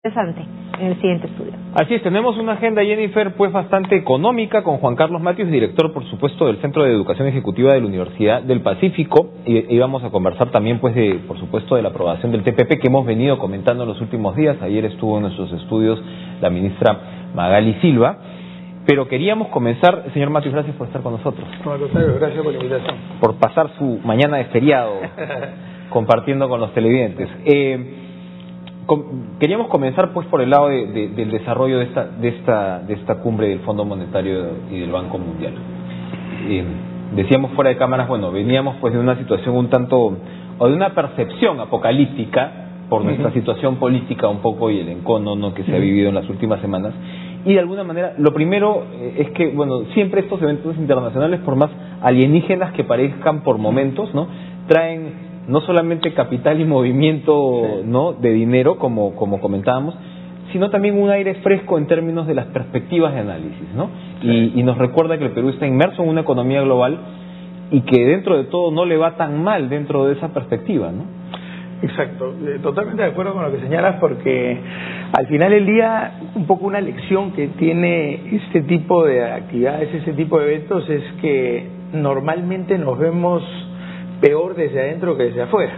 Interesante en el siguiente estudio. Así es, tenemos una agenda, Jennifer, pues bastante económica, con Juan Carlos Matius, director, por supuesto, del Centro de Educación Ejecutiva de la Universidad del Pacífico, y vamos a conversar también, pues, por supuesto, de la aprobación del TPP que hemos venido comentando en los últimos días. Ayer estuvo en nuestros estudios la ministra Magali Silva, pero queríamos comenzar, señor Matius, gracias por estar con nosotros. No, al contrario, gracias por la invitación. Por pasar su mañana de feriado compartiendo con los televidentes. Queríamos comenzar pues por el lado del desarrollo de esta cumbre del Fondo Monetario y del Banco Mundial. Decíamos fuera de cámaras, bueno, veníamos pues de una situación un tanto, o de una percepción apocalíptica por nuestra situación política un poco y el encono, ¿no?, que se ha vivido en las últimas semanas. Y de alguna manera, lo primero es que, bueno, siempre estos eventos internacionales, por más alienígenas que parezcan por momentos, ¿no?, traen no solamente capital y movimiento, ¿no?, de dinero, como comentábamos, sino también un aire fresco en términos de las perspectivas de análisis, ¿no? Y nos recuerda que el Perú está inmerso en una economía global y que dentro de todo no le va tan mal dentro de esa perspectiva, ¿no? Exacto, totalmente de acuerdo con lo que señalas, porque al final del día un poco una lección que tiene este tipo de actividades, este tipo de eventos, es que normalmente nos vemos peor desde adentro que desde afuera.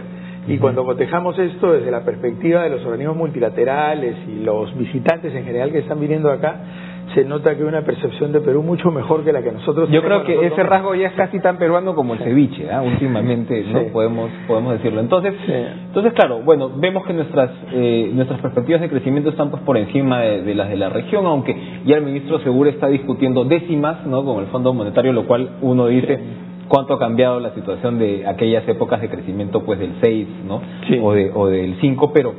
Y cuando cotejamos esto desde la perspectiva de los organismos multilaterales y los visitantes en general que están viniendo acá, se nota que hay una percepción de Perú mucho mejor que la que nosotros Yo tenemos. creo que ese rasgo ya es casi tan peruano como el ceviche, ¿eh? Últimamente, ¿no? Podemos decirlo. Entonces, claro, bueno, vemos que nuestras perspectivas de crecimiento están pues por encima de las de la región, aunque ya el ministro Segura está discutiendo décimas, ¿no?, con el Fondo Monetario, lo cual uno dice cuánto ha cambiado la situación de aquellas épocas de crecimiento pues del 6, ¿no?, o del 5, pero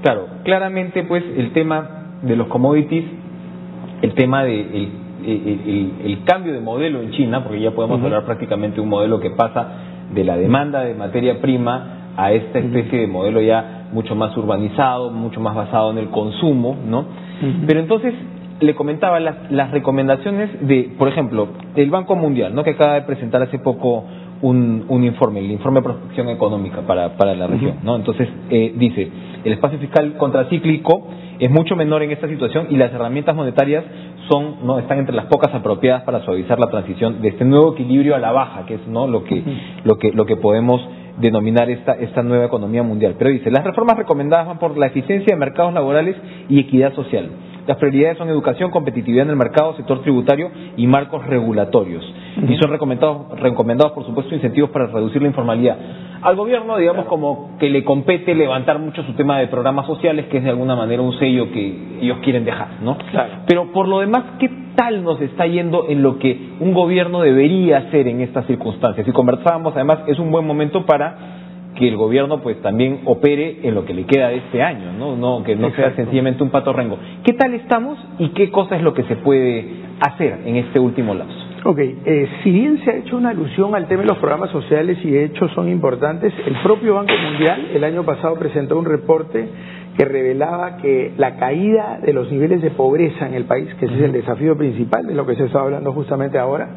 claro, claramente pues el tema de los commodities, el tema de el cambio de modelo en China, porque ya podemos hablar prácticamente de un modelo que pasa de la demanda de materia prima a esta especie de modelo ya mucho más urbanizado, mucho más basado en el consumo, ¿no? Pero entonces le comentaba las recomendaciones de, por ejemplo, el Banco Mundial, ¿no?, que acaba de presentar hace poco un informe, el informe de prospección económica para la región, ¿no? Entonces dice, el espacio fiscal contracíclico es mucho menor en esta situación y las herramientas monetarias están entre las pocas apropiadas para suavizar la transición de este nuevo equilibrio a la baja, que es, ¿no?, lo que podemos denominar esta nueva economía mundial. Pero dice, las reformas recomendadas van por la eficiencia de mercados laborales y equidad social. Las prioridades son educación, competitividad en el mercado, sector tributario y marcos regulatorios. Y son recomendados, por supuesto, incentivos para reducir la informalidad. Al gobierno, digamos, como que le compete levantar mucho su tema de programas sociales, que es de alguna manera un sello que ellos quieren dejar, ¿no? Claro. Pero por lo demás, ¿qué tal nos está yendo en lo que un gobierno debería hacer en estas circunstancias? Y conversábamos, además, es un buen momento para que el gobierno pues también opere en lo que le queda de este año, ¿no? Que no sea sencillamente un pato rengo. ¿Qué tal estamos y qué cosa es lo que se puede hacer en este último lapso? Si bien se ha hecho una alusión al tema de los programas sociales y de hecho son importantes, el propio Banco Mundial el año pasado presentó un reporte que revelaba que la caída de los niveles de pobreza en el país, que ese es el desafío principal de lo que se está hablando justamente ahora,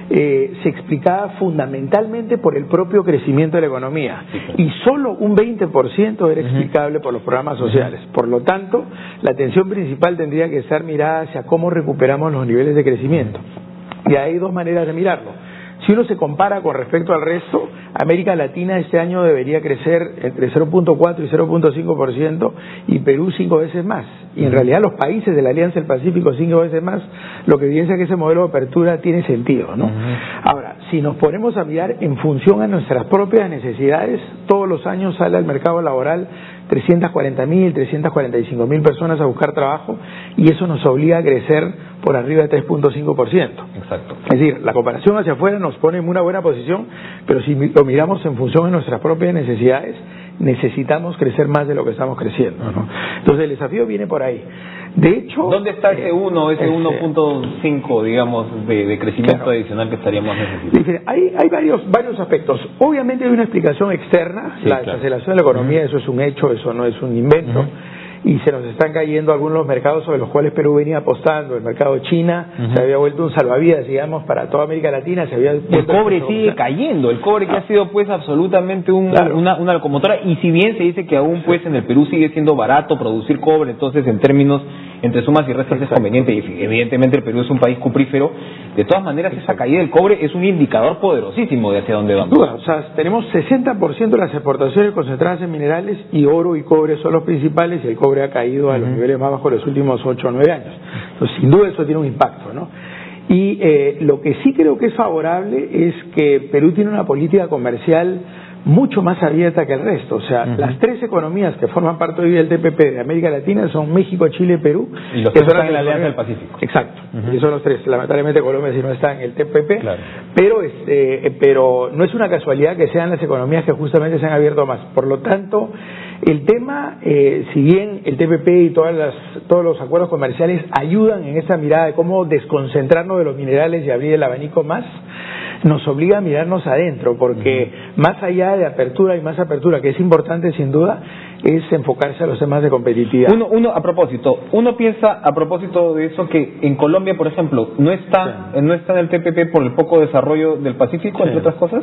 se explicaba fundamentalmente por el propio crecimiento de la economía, y solo un 20% era explicable por los programas sociales. Por lo tanto, la atención principal tendría que estar mirada hacia cómo recuperamos los niveles de crecimiento. Y hay dos maneras de mirarlo. Si uno se compara con respecto al resto, América Latina este año debería crecer entre 0.4 y 0.5% y Perú 5 veces más. Y en realidad los países de la Alianza del Pacífico 5 veces más, lo que evidencia que ese modelo de apertura tiene sentido, ¿no? Ahora, si nos ponemos a mirar en función a nuestras propias necesidades, todos los años sale al mercado laboral 340.000, 345.000 personas a buscar trabajo, y eso nos obliga a crecer por arriba de 3.5%. Exacto. Es decir, la comparación hacia afuera nos pone en una buena posición, pero si lo miramos en función de nuestras propias necesidades, necesitamos crecer más de lo que estamos creciendo, ¿no? Entonces el desafío viene por ahí. De hecho, ¿dónde está ese 1.5, digamos, de crecimiento adicional que estaríamos necesitando? Hay varios aspectos. Obviamente hay una explicación externa, la desaceleración de la economía, eso es un hecho, eso no es un invento. y se nos están cayendo algunos de los mercados sobre los cuales Perú venía apostando. El mercado de China se había vuelto un salvavidas, digamos, para toda América Latina. El cobre sigue cayendo, el cobre que ha sido pues absolutamente una locomotora, y si bien se dice que aún pues en el Perú sigue siendo barato producir cobre, entonces en términos entre sumas y restas es conveniente, y evidentemente el Perú es un país cuprífero, de todas maneras esa caída del cobre es un indicador poderosísimo de hacia dónde vamos. O sea, tenemos 60% de las exportaciones concentradas en minerales, y oro y cobre son los principales, y el cobre ha caído a los niveles más bajos de los últimos 8 o 9 años. Entonces, sin duda eso tiene un impacto, ¿no? Y lo que sí creo que es favorable es que Perú tiene una política comercial mucho más abierta que el resto. O sea, las 3 economías que forman parte hoy del TPP de América Latina son México, Chile y Perú. Y los que están en la Alianza del Pacífico. Exacto. Y son los 3. Lamentablemente Colombia sí no está en el TPP. Claro. Pero no es una casualidad que sean las economías que justamente se han abierto más. Por lo tanto, el tema, si bien el TPP y todos los acuerdos comerciales ayudan en esa mirada de cómo desconcentrarnos de los minerales y abrir el abanico más, nos obliga a mirarnos adentro, porque más allá de apertura y más apertura, que es importante sin duda, es enfocarse a los temas de competitividad. Uno piensa a propósito de eso que en Colombia, por ejemplo, no está en el TPP por el poco desarrollo del Pacífico, entre otras cosas.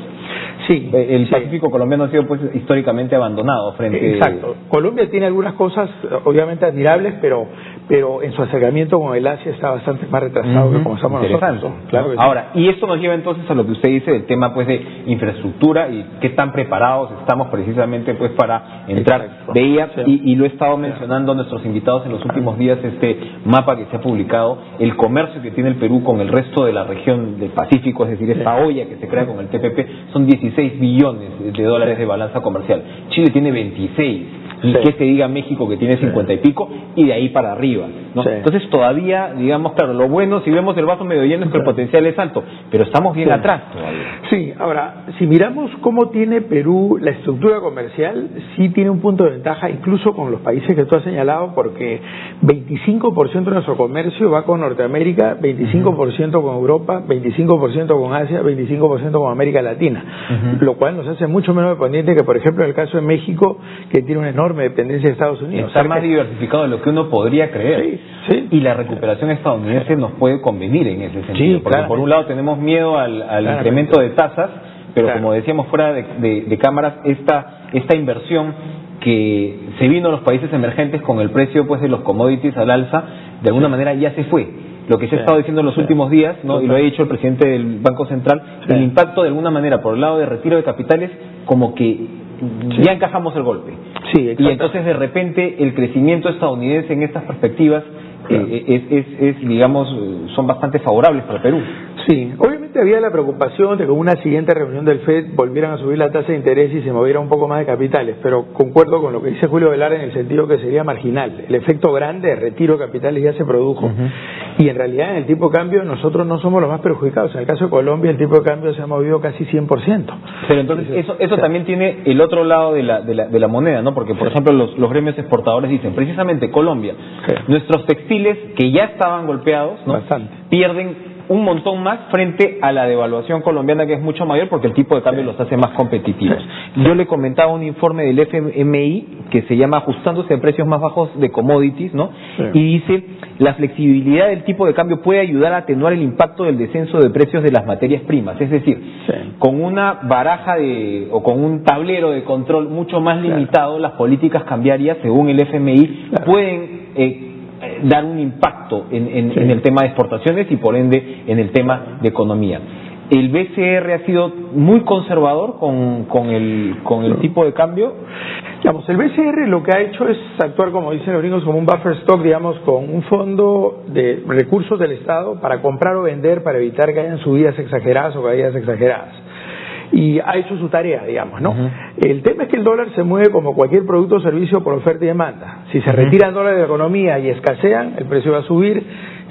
Sí. El Pacífico colombiano ha sido pues históricamente abandonado frente. Exacto. Colombia tiene algunas cosas obviamente admirables, pero en su acercamiento con el Asia está bastante más retrasado que como estamos nosotros. Claro. Ahora, y esto nos lleva entonces a lo que usted dice del tema pues de infraestructura y qué tan preparados estamos precisamente pues para entrar. Veía, y lo he estado mencionando a nuestros invitados en los últimos días, este mapa que se ha publicado, el comercio que tiene el Perú con el resto de la región del Pacífico, es decir, esta olla que se crea con el TPP, son 16 billones de dólares de balanza comercial. Chile tiene 26. Y que se diga México que tiene 50 y pico, y de ahí para arriba, ¿no? Entonces todavía, digamos, claro, lo bueno, si vemos el vaso medio lleno, es que el potencial es alto, pero estamos bien atrás todavía. Sí, ahora, si miramos cómo tiene Perú la estructura comercial, sí tiene un punto de ventaja, incluso con los países que tú has señalado, porque 25% de nuestro comercio va con Norteamérica, 25% con Europa, 25% con Asia, 25% con América Latina, lo cual nos hace mucho menos dependientes que, por ejemplo, en el caso de México, que tiene una enorme dependencia de Estados Unidos. Está más diversificado de lo que uno podría creer. Y la recuperación estadounidense nos puede convenir en ese sentido, porque por un lado tenemos miedo al incremento de tasas, pero como decíamos fuera de cámaras, esta inversión que se vino a los países emergentes con el precio pues de los commodities al alza, de alguna manera ya se fue. Lo que se ha estado diciendo en los últimos días, ¿no? Y lo ha dicho el presidente del Banco Central, el impacto de alguna manera por el lado de retiro de capitales, como que ya encajamos el golpe. Y entonces de repente el crecimiento estadounidense en estas perspectivas digamos, son bastante favorables para Perú. Sí, obviamente había la preocupación de que con una siguiente reunión del FED volvieran a subir la tasa de interés y se moviera un poco más de capitales, pero concuerdo con lo que dice Julio Velar en el sentido que sería marginal. El efecto grande de retiro de capitales ya se produjo, y en realidad en el tipo de cambio nosotros no somos los más perjudicados. En el caso de Colombia el tipo de cambio se ha movido casi 100%. Pero entonces eso también tiene el otro lado de la moneda, ¿no? Porque por ejemplo los gremios exportadores dicen, precisamente Colombia, nuestros textiles que ya estaban golpeados, ¿no? Pierden un montón más frente a la devaluación colombiana, que es mucho mayor porque el tipo de cambio los hace más competitivos. Yo le comentaba un informe del FMI que se llama Ajustándose a precios más bajos de commodities, ¿no? Y dice, la flexibilidad del tipo de cambio puede ayudar a atenuar el impacto del descenso de precios de las materias primas. Es decir, con una baraja o con un tablero de control mucho más limitado, las políticas cambiarias, según el FMI, pueden dar un impacto en el tema de exportaciones y por ende en el tema de economía. ¿El BCR ha sido muy conservador con el tipo de cambio? Digamos, el BCR lo que ha hecho es actuar, como dicen los gringos, como un buffer stock, digamos, con un fondo de recursos del Estado para comprar o vender, para evitar que hayan subidas exageradas o caídas exageradas. Y ha hecho su tarea, digamos, ¿no? El tema es que el dólar se mueve como cualquier producto o servicio por oferta y demanda. Si se retiran dólares de la economía y escasean, el precio va a subir.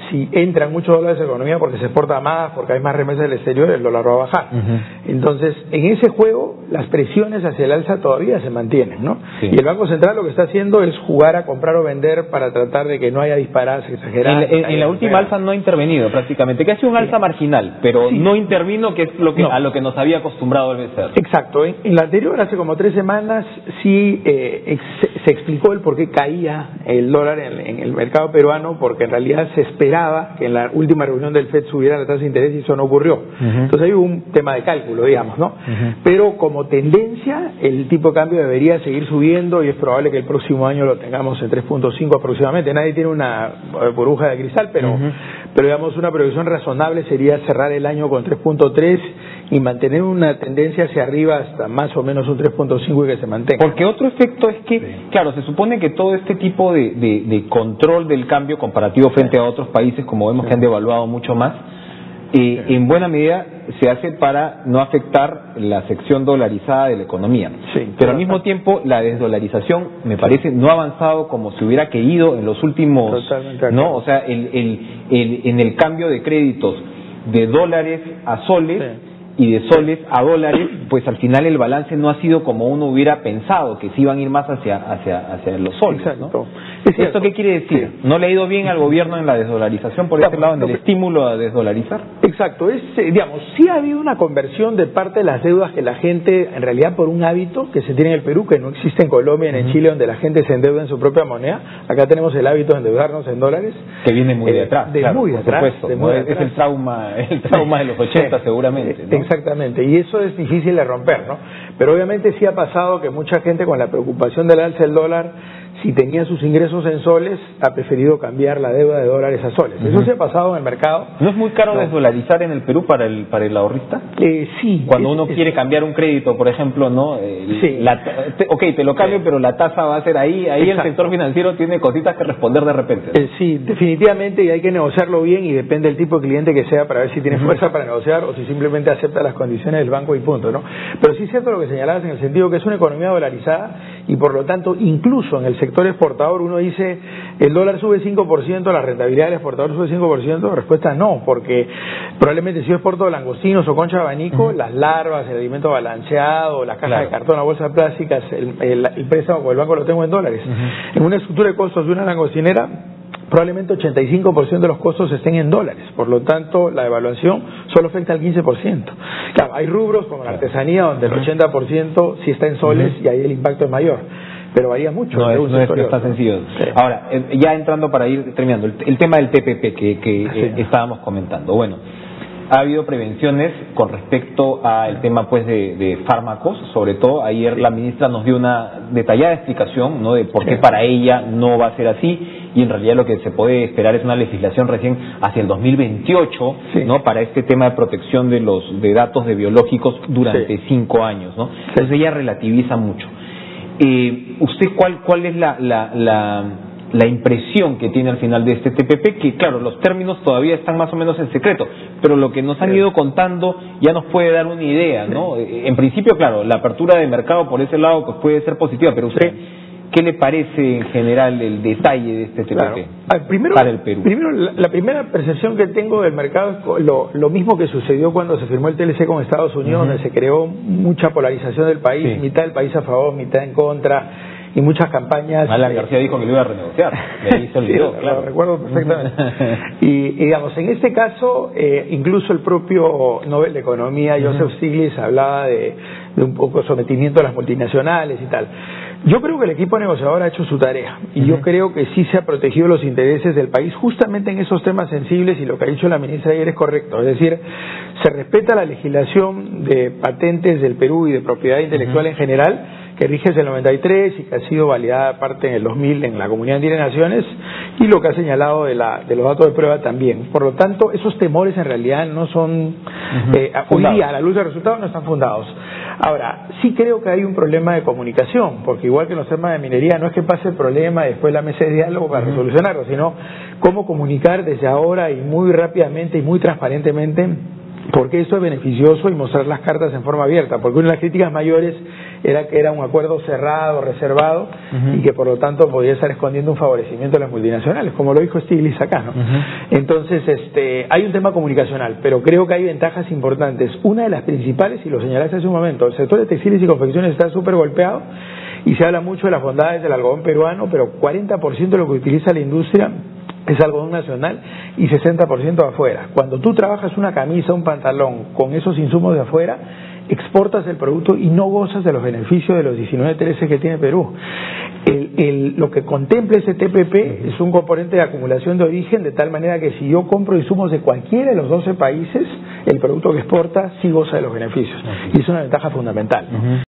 si entran muchos dólares a la economía porque se exporta más, porque hay más remesas del exterior, el dólar va a bajar. Entonces, en ese juego, las presiones hacia el alza todavía se mantienen, ¿no? Sí. Y el Banco Central lo que está haciendo es jugar a comprar o vender para tratar de que no haya disparadas exageradas. En la última alza no ha intervenido prácticamente, que ha sido un alza marginal, pero no intervino, que es lo que a lo que nos había acostumbrado el BCR. Exacto. En la anterior, hace como 3 semanas, sí se explicó el por qué caía el dólar en el mercado peruano, porque en realidad se esperaba que en la última reunión del FED subiera la tasa de interés y eso no ocurrió. Entonces hay un tema de cálculo, digamos, ¿no? Pero como tendencia, el tipo de cambio debería seguir subiendo y es probable que el próximo año lo tengamos en 3.5 aproximadamente. Nadie tiene una burbuja de cristal, pero digamos una previsión razonable sería cerrar el año con 3.3 y mantener una tendencia hacia arriba hasta más o menos un 3.5 y que se mantenga. Porque otro efecto es que, claro, se supone que todo este tipo de control del cambio comparativo frente a otros países, como vemos que han devaluado mucho más, en buena medida se hace para no afectar la sección dolarizada de la economía. Pero al mismo tiempo la desdolarización, me parece, no ha avanzado como se hubiera querido en los últimos, ¿no? O sea, en el cambio de créditos de dólares a soles y de soles a dólares, pues al final el balance no ha sido como uno hubiera pensado, que se iban a ir más hacia los soles, ¿no? ¿Esto qué quiere decir? ¿No le ha ido bien al gobierno en la desdolarización por este lado, en el estímulo a desdolarizar? Exacto, digamos, sí ha habido una conversión de parte de las deudas que la gente, en realidad por un hábito que se tiene en el Perú, que no existe en Colombia ni en Chile, donde la gente se endeuda en su propia moneda. Acá tenemos el hábito de endeudarnos en dólares. Que viene muy de atrás, por supuesto. Es el trauma de los 80 seguramente, ¿no? Exactamente, y eso es difícil de romper, ¿no? Pero obviamente sí ha pasado que mucha gente, con la preocupación del alza del dólar, si tenía sus ingresos en soles, ha preferido cambiar la deuda de dólares a soles. Eso sí ha pasado en el mercado. ¿No es muy caro desdolarizar en el Perú para el ahorrista? Sí. Cuando uno quiere cambiar un crédito, por ejemplo, ¿no? Te lo cambio, pero la tasa va a ser ahí el sector financiero tiene cositas que responder de repente. Sí, definitivamente, y hay que negociarlo bien, y depende del tipo de cliente que sea para ver si tiene fuerza para negociar o si simplemente acepta las condiciones del banco y punto, ¿no? Pero sí es cierto lo que señalabas, en el sentido que es una economía dolarizada y por lo tanto, incluso en el sector exportador, uno dice el dólar sube 5%, la rentabilidad del exportador sube 5%, respuesta no, porque probablemente si yo exporto langostinos o concha de abanico, las larvas, el alimento balanceado, la caja de cartón, la bolsa plástica, el préstamo con el banco lo tengo en dólares. En una estructura de costos de una langostinera, probablemente 85% de los costos estén en dólares, por lo tanto la devaluación solo afecta al 15%. Claro, hay rubros como la artesanía donde el 80% sí está en soles y ahí el impacto es mayor, pero varía mucho. No es tan sencillo. Ahora, ya entrando para ir terminando, el tema del TPP que estábamos comentando. Bueno, ha habido prevenciones con respecto al tema pues de fármacos, sobre todo ayer la ministra nos dio una detallada explicación, ¿no?, de por qué para ella no va a ser así, y en realidad lo que se puede esperar es una legislación recién hacia el 2028, ¿no?, para este tema de protección de datos de biológicos durante 5 años, ¿no? Entonces ella relativiza mucho. ¿Usted cuál es la impresión que tiene al final de este TPP? Que claro, los términos todavía están más o menos en secreto, pero lo que nos han ido contando ya nos puede dar una idea, ¿no? En principio, claro, la apertura de mercado por ese lado pues puede ser positiva, pero usted, ¿qué le parece en general el detalle de este TPP para el Perú? Primero, la primera percepción que tengo del mercado es lo mismo que sucedió cuando se firmó el TLC con Estados Unidos, donde se creó mucha polarización del país, mitad del país a favor, mitad en contra, y muchas campañas. Alan García dijo que lo iba a renegociar, me hizo el video, lo recuerdo perfectamente. Y digamos, en este caso, incluso el propio Nobel de Economía, Joseph Stiglitz, hablaba de un poco sometimiento a las multinacionales y tal. Yo creo que el equipo negociador ha hecho su tarea y yo creo que sí se ha protegido los intereses del país justamente en esos temas sensibles, y lo que ha dicho la ministra ayer es correcto, es decir, se respeta la legislación de patentes del Perú y de propiedad intelectual en general, que rige desde el 93 y que ha sido validada aparte en el 2000 en la Comunidad Andina de Naciones, y lo que ha señalado de los datos de prueba también. Por lo tanto, esos temores en realidad no son, hoy día a la luz del resultado no están fundados. Ahora, sí creo que hay un problema de comunicación, porque igual que en los temas de minería, no es que pase el problema y después la mesa de diálogo para resolucionarlo, sino cómo comunicar desde ahora y muy rápidamente y muy transparentemente porque esto es beneficioso, y mostrar las cartas en forma abierta, porque una de las críticas mayores era que era un acuerdo cerrado, reservado, y que por lo tanto podía estar escondiendo un favorecimiento a las multinacionales, como lo dijo Stiglitz acá, ¿no? Entonces, hay un tema comunicacional, pero creo que hay ventajas importantes. Una de las principales, y lo señalaste hace un momento, el sector de textiles y confecciones está súper golpeado, y se habla mucho de las bondades del algodón peruano, pero 40% de lo que utiliza la industria es algodón nacional y 60% afuera. Cuando tú trabajas una camisa, un pantalón con esos insumos de afuera, exportas el producto y no gozas de los beneficios de los 19.13 que tiene Perú. Lo que contempla ese TPP es un componente de acumulación de origen, de tal manera que si yo compro insumos de cualquiera de los 12 países, el producto que exporta sí goza de los beneficios. Y es una ventaja fundamental, ¿no?